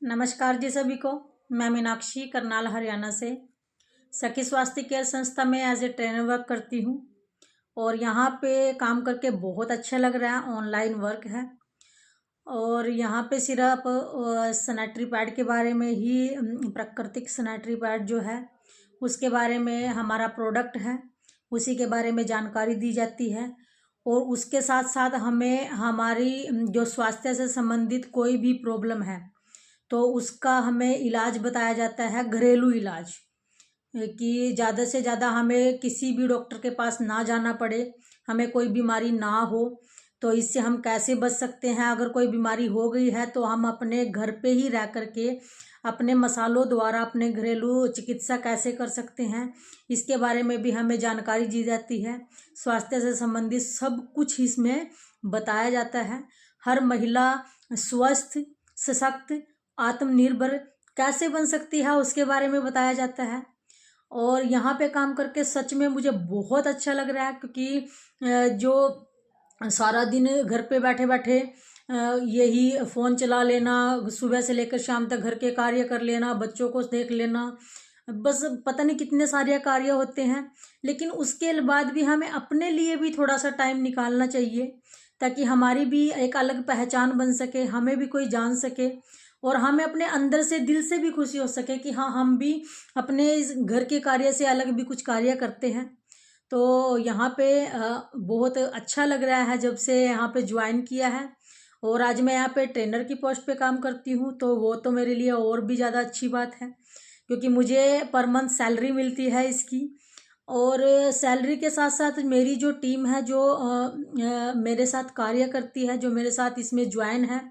नमस्कार जी सभी को। मैं मीनाक्षी करनाल हरियाणा से सखी स्वास्थ्य केयर संस्था में एज ए ट्रेनर वर्क करती हूँ और यहाँ पे काम करके बहुत अच्छा लग रहा है। ऑनलाइन वर्क है और यहाँ पे सिर्फ सैनिटरी पैड के बारे में ही प्राकृतिक सैनिटरी पैड जो है उसके बारे में हमारा प्रोडक्ट है उसी के बारे में जानकारी दी जाती है और उसके साथ साथ हमें हमारी जो स्वास्थ्य से संबंधित कोई भी प्रॉब्लम है तो उसका हमें इलाज बताया जाता है, घरेलू इलाज, कि ज़्यादा से ज़्यादा हमें किसी भी डॉक्टर के पास ना जाना पड़े, हमें कोई बीमारी ना हो। तो इससे हम कैसे बच सकते हैं, अगर कोई बीमारी हो गई है तो हम अपने घर पे ही रह करके अपने मसालों द्वारा अपने घरेलू चिकित्सा कैसे कर सकते हैं, इसके बारे में भी हमें जानकारी दी जाती है। स्वास्थ्य से संबंधित सब कुछ इसमें बताया जाता है। हर महिला स्वस्थ, सशक्त, आत्मनिर्भर कैसे बन सकती है उसके बारे में बताया जाता है। और यहाँ पे काम करके सच में मुझे बहुत अच्छा लग रहा है, क्योंकि जो सारा दिन घर पे बैठे बैठे यही फ़ोन चला लेना, सुबह से लेकर शाम तक घर के कार्य कर लेना, बच्चों को देख लेना, बस पता नहीं कितने सारे कार्य होते हैं। लेकिन उसके बाद भी हमें अपने लिए भी थोड़ा सा टाइम निकालना चाहिए ताकि हमारी भी एक अलग पहचान बन सके, हमें भी कोई जान सके और हमें अपने अंदर से दिल से भी खुशी हो सके कि हाँ, हम भी अपने इस घर के कार्य से अलग भी कुछ कार्य करते हैं। तो यहाँ पे बहुत अच्छा लग रहा है जब से यहाँ पे ज्वाइन किया है। और आज मैं यहाँ पे ट्रेनर की पोस्ट पे काम करती हूँ, तो वो तो मेरे लिए और भी ज़्यादा अच्छी बात है, क्योंकि मुझे पर मंथ सैलरी मिलती है इसकी। और सैलरी के साथ साथ मेरी जो टीम है, जो मेरे साथ कार्य करती है, जो मेरे साथ इसमें ज्वाइन है,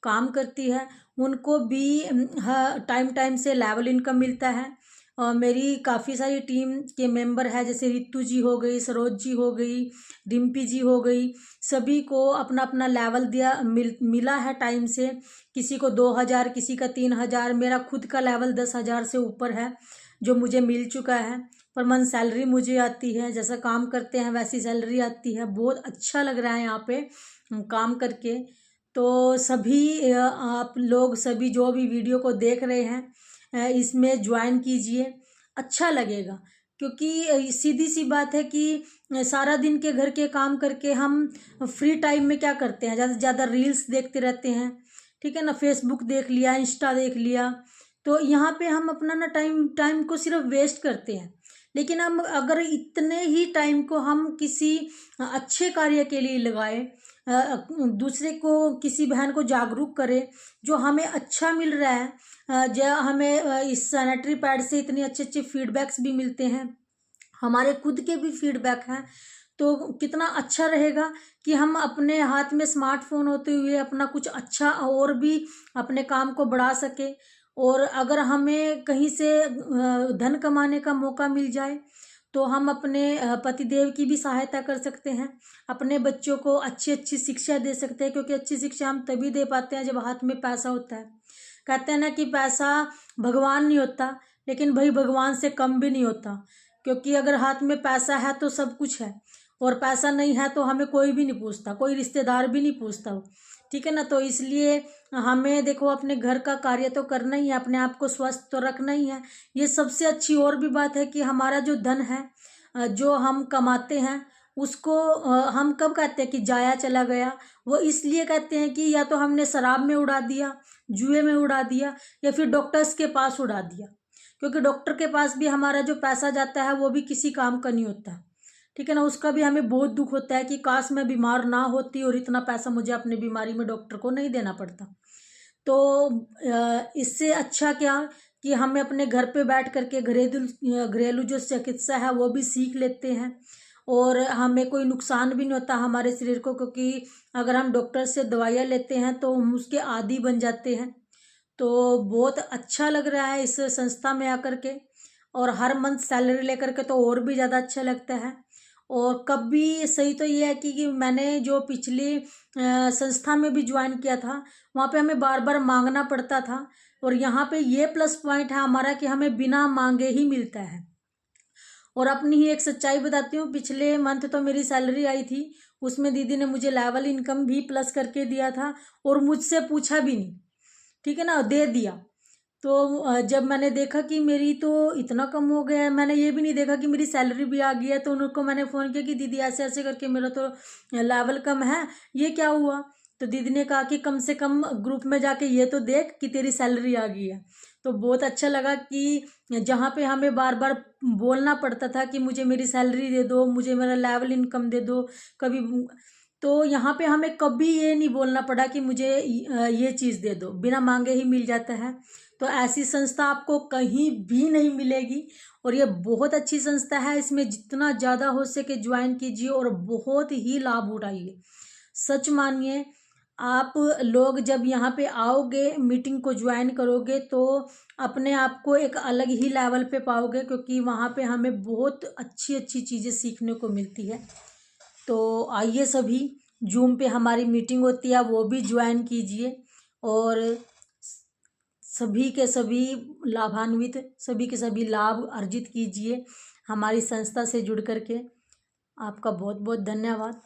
काम करती है, उनको भी टाइम टाइम से लेवल इनकम मिलता है। मेरी काफ़ी सारी टीम के मेंबर है, जैसे रितु जी हो गई, सरोज जी हो गई, डिम्पी जी हो गई, सभी को अपना अपना लेवल मिला है टाइम से। किसी को 2000, किसी का 3000, मेरा खुद का लेवल 10,000 से ऊपर है जो मुझे मिल चुका है। पर मंथ सैलरी मुझे आती है, जैसा काम करते हैं वैसी सैलरी आती है। बहुत अच्छा लग रहा है यहाँ पे काम करके। तो सभी आप लोग सभी जो भी वीडियो को देख रहे हैं इसमें ज्वाइन कीजिए, अच्छा लगेगा। क्योंकि सीधी सी बात है कि सारा दिन के घर के काम करके हम फ्री टाइम में क्या करते हैं, ज़्यादा से ज़्यादा रील्स देखते रहते हैं, ठीक है ना, फेसबुक देख लिया, इंस्टा देख लिया। तो यहाँ पे हम अपना ना टाइम को सिर्फ वेस्ट करते हैं। लेकिन हम अगर इतने ही टाइम को हम किसी अच्छे कार्य के लिए लगाए, दूसरे को, किसी बहन को जागरूक करें, जो हमें अच्छा मिल रहा है, जो हमें इस सैनिटरी पैड से इतने अच्छे अच्छे फीडबैक्स भी मिलते हैं, हमारे खुद के भी फीडबैक हैं, तो कितना अच्छा रहेगा कि हम अपने हाथ में स्मार्टफोन होते हुए अपना कुछ अच्छा और भी अपने काम को बढ़ा सके। और अगर हमें कहीं से धन कमाने का मौका मिल जाए तो हम अपने पतिदेव की भी सहायता कर सकते हैं, अपने बच्चों को अच्छी अच्छी शिक्षा दे सकते हैं, क्योंकि अच्छी शिक्षा हम तभी दे पाते हैं जब हाथ में पैसा होता है। कहते हैं ना कि पैसा भगवान नहीं होता, लेकिन भाई भगवान से कम भी नहीं होता, क्योंकि अगर हाथ में पैसा है तो सब कुछ है, और पैसा नहीं है तो हमें कोई भी नहीं पूछता, कोई रिश्तेदार भी नहीं पूछता, ठीक है ना। तो इसलिए हमें देखो अपने घर का कार्य तो करना ही है, अपने आप को स्वस्थ तो रखना ही है। ये सबसे अच्छी और भी बात है कि हमारा जो धन है, जो हम कमाते हैं, उसको हम कब कहते हैं कि जाया चला गया, वो इसलिए कहते हैं कि या तो हमने शराब में उड़ा दिया, जुए में उड़ा दिया, या फिर डॉक्टर्स के पास उड़ा दिया। क्योंकि डॉक्टर के पास भी हमारा जो पैसा जाता है वो भी किसी काम का नहीं होता, ठीक है ना। उसका भी हमें बहुत दुख होता है कि काश मैं बीमार ना होती और इतना पैसा मुझे अपनी बीमारी में डॉक्टर को नहीं देना पड़ता। तो इससे अच्छा क्या कि हमें अपने घर पे बैठ करके घरेलू जो चिकित्सा है वो भी सीख लेते हैं, और हमें कोई नुकसान भी नहीं होता हमारे शरीर को, क्योंकि अगर हम डॉक्टर से दवाइयाँ लेते हैं तो हम उसके आदी बन जाते हैं। तो बहुत अच्छा लग रहा है इस संस्था में आकर के, और हर मंथ सैलरी लेकर के तो और भी ज़्यादा अच्छा लगता है। और कभी सही तो ये है कि मैंने जो पिछली संस्था में भी ज्वाइन किया था, वहाँ पे हमें बार बार मांगना पड़ता था, और यहाँ पे ये प्लस पॉइंट है हमारा कि हमें बिना मांगे ही मिलता है। और अपनी ही एक सच्चाई बताती हूँ, पिछले मंथ तो मेरी सैलरी आई थी, उसमें दीदी ने मुझे लेवल इनकम भी प्लस करके दिया था और मुझसे पूछा भी नहीं। ठीक है ना, दे दिया। तो जब मैंने देखा कि मेरी तो इतना कम हो गया है, मैंने ये भी नहीं देखा कि मेरी सैलरी भी आ गई है, तो उनको मैंने फ़ोन किया कि दीदी ऐसे ऐसे करके मेरा तो लेवल कम है, ये क्या हुआ। तो दीदी ने कहा कि कम से कम ग्रुप में जाके ये तो देख कि तेरी सैलरी आ गई है। तो बहुत अच्छा लगा कि जहाँ पे हमें बार बार बोलना पड़ता था कि मुझे मेरी सैलरी दे दो, मुझे मेरा लेवल इनकम दे दो कभी, तो यहाँ पे हमें कभी ये नहीं बोलना पड़ा कि मुझे ये चीज़ दे दो, बिना मांगे ही मिल जाता है। तो ऐसी संस्था आपको कहीं भी नहीं मिलेगी, और ये बहुत अच्छी संस्था है। इसमें जितना ज़्यादा हो सके ज्वाइन कीजिए और बहुत ही लाभ उठाइए। सच मानिए, आप लोग जब यहाँ पे आओगे, मीटिंग को ज्वाइन करोगे, तो अपने आप को एक अलग ही लेवल पे पाओगे, क्योंकि वहाँ पे हमें बहुत अच्छी अच्छी चीज़ें सीखने को मिलती है। तो आइए सभी, जूम पे हमारी मीटिंग होती है, वो भी ज्वाइन कीजिए, और सभी के सभी लाभान्वित, सभी के सभी लाभ अर्जित कीजिए हमारी संस्था से जुड़ करके। आपका बहुत बहुत धन्यवाद।